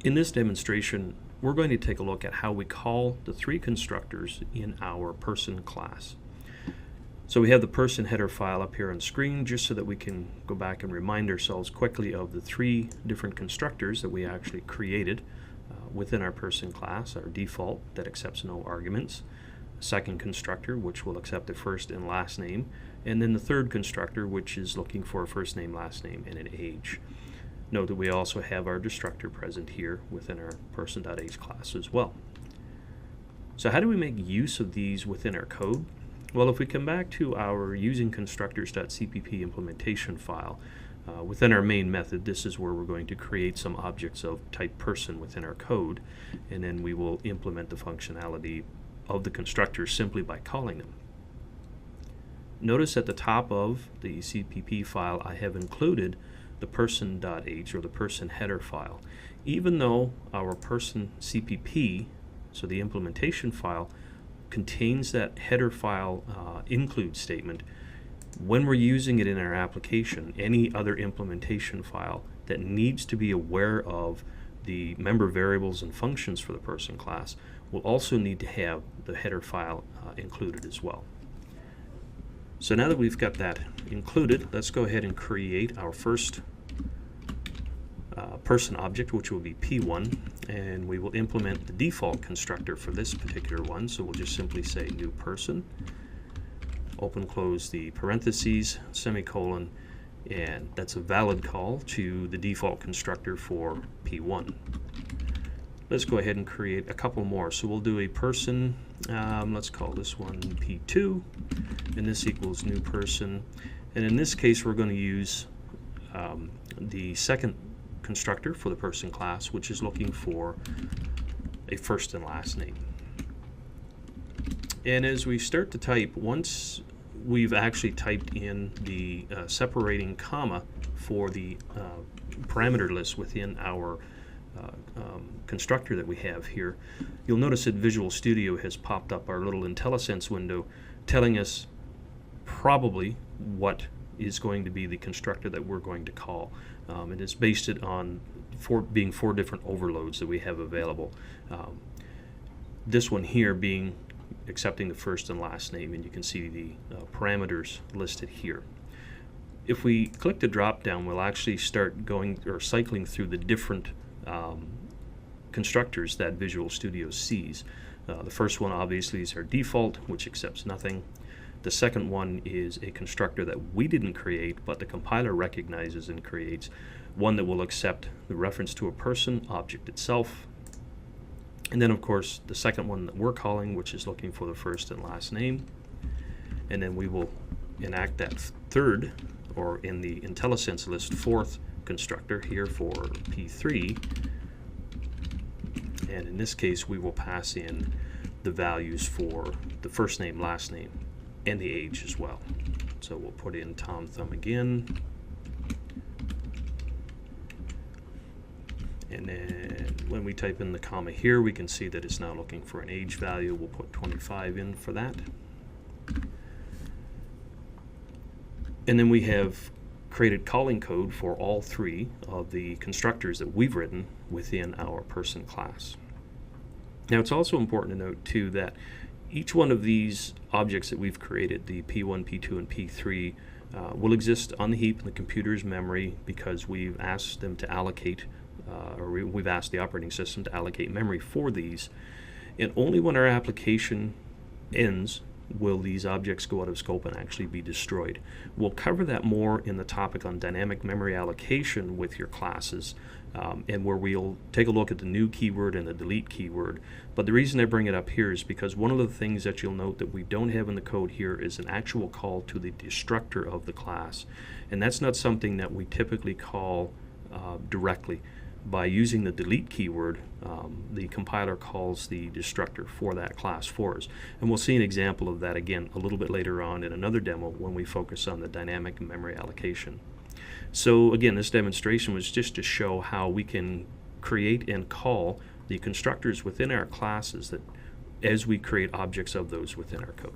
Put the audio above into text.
In this demonstration, we're going to take a look at how we call the three constructors in our person class. So we have the person header file up here on screen just so that we can go back and remind ourselves quickly of the three different constructors that we actually created within our person class. Our default that accepts no arguments, a second constructor which will accept a first and last name, and then the third constructor which is looking for a first name, last name, and an age. Note that we also have our destructor present here within our person.age class as well. So how do we make use of these within our code? Well, if we come back to our using constructors.cpp implementation file, within our main method, this is where we're going to create some objects of type person within our code, and then we will implement the functionality of the constructors simply by calling them. Notice at the top of the CPP file I have included the person.h or the person header file. Even though our person CPP, so the implementation file, contains that header file include statement, when we're using it in our application, any other implementation file that needs to be aware of the member variables and functions for the person class will also need to have the header file included as well. So now that we've got that included, let's go ahead and create our first person object, which will be P1, and we will implement the default constructor for this particular one. So we'll just simply say new person, open close the parentheses, semicolon, and that's a valid call to the default constructor for P1. Let's go ahead and create a couple more. So we'll do a person, let's call this one P2, and this equals new person. And in this case, we're going to use the second constructor for the person class, which is looking for a first and last name. And as we start to type, once we've actually typed in the separating comma for the parameter list within our constructor that we have here, you'll notice that Visual Studio has popped up our little IntelliSense window telling us probably what is going to be the constructor that we're going to call. And it's based it on being four different overloads that we have available. This one here being accepting the first and last name, and you can see the parameters listed here. If we click the drop down, we'll actually start going or cycling through the different constructors that Visual Studio sees. The first one obviously is our default, which accepts nothing. The second one is a constructor that we didn't create, but the compiler recognizes and creates, one that will accept the reference to a person object itself. And then of course the second one that we're calling, which is looking for the first and last name. And then we will enact that third, or in the IntelliSense list, fourth constructor here for P3. And in this case we will pass in the values for the first name, last name, and the age as well. So we'll put in Tom Thumb again, and then when we type in the comma here, we can see that it's now looking for an age value. We'll put 25 in for that, and then we have created calling code for all three of the constructors that we've written within our person class. Now it's also important to note too that each one of these objects that we've created, the P1, P2, and P3, will exist on the heap in the computer's memory because we've asked them to allocate, we've asked the operating system to allocate memory for these. And only when our application ends will these objects go out of scope and actually be destroyed. We'll cover that more in the topic on dynamic memory allocation with your classes, and where we'll take a look at the new keyword and the delete keyword. But the reason I bring it up here is because one of the things that you'll note that we don't have in the code here is an actual call to the destructor of the class, and that's not something that we typically call directly. By using the delete keyword, the compiler calls the destructor for that class for us. And we'll see an example of that again a little bit later on in another demo when we focus on the dynamic memory allocation. So again, this demonstration was just to show how we can create and call the constructors within our classes that as we create objects of those within our code.